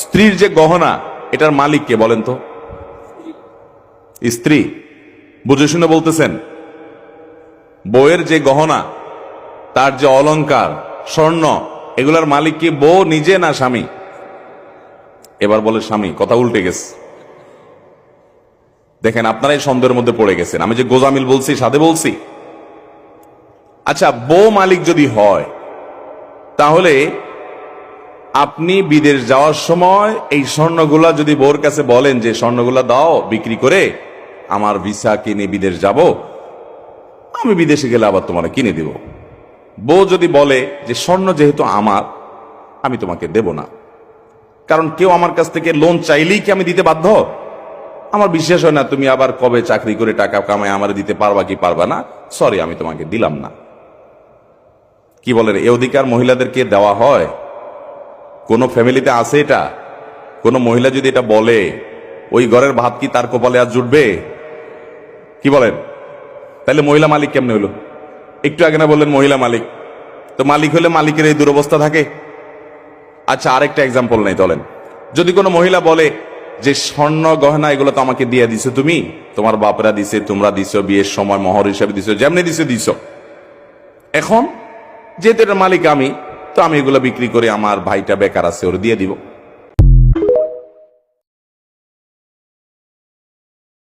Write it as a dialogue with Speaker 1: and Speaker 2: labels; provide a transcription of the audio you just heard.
Speaker 1: স্ত্রীর যে গহনা এটার মালিক কে বলেন তো? স্ত্রী। বুঝে শুনে বলতেছেন? বউয়ের যে গহনা, তার যে অলংকার, স্বর্ণ, এগুলার মালিক কি বউ নিজে না স্বামী? এবার বলে স্বামী। কথা উল্টে গেছে। দেখেন, আপনারাই সন্দেহের মধ্যে পড়ে গেছেন। আমি যে গোজামিল বলছি সাথে বলছি। আচ্ছা, বউ মালিক যদি হয়, তাহলে আপনি বিদেশ যাওয়ার সময় এই স্বর্ণগুলা যদি বউর কাছে বলেন যে স্বর্ণগুলা দাও বিক্রি করে, আমার ভিসা কিনে বিদেশ যাব, আমি বিদেশে গেলে আবার তোমার কিনে দেব। বউ যদি বলে যে স্বর্ণ যেহেতু আমার, আমি তোমাকে দেব না, কারণ কেউ আমার কাছ থেকে লোন চাইলেই কি আমি দিতে বাধ্য? আমার বিশ্বাস হয় না তুমি আবার কবে চাকরি করে টাকা কামায় আমার দিতে পারবা কি পারবা না, সরি আমি তোমাকে দিলাম না। কি বলেন, এ অধিকার মহিলাদেরকে দেওয়া হয়? কোন ফ্যামিলিতে আছে এটা? কোন মহিলা যদি এটা বলে, ওই ঘরের ভাত কি তার কপালে আর জুটবে? কি বলেন? তাহলে মহিলা মালিক কেমনে হলো? একটু আগে না বললেন মহিলা মালিক? তো মালিক হলে মালিকের এই দুরবস্থা থাকে? আচ্ছা, আরেকটা এক্সাম্পল নেই চলেন। যদি কোনো মহিলা বলে যে স্বর্ণ গহনা এগুলো তো আমাকে দিয়ে দিছো তুমি, তোমার বাপরা দিছে, তোমরা দিছো, বিয়ের সময় মহর হিসাবে দিছো, যেমনি দিছো। এখন যেহেতু এটার মালিক আমি, তো আমি এগুলো বিক্রি করে আমার ভাইটা বেকার আছে ওর দিয়ে দিব।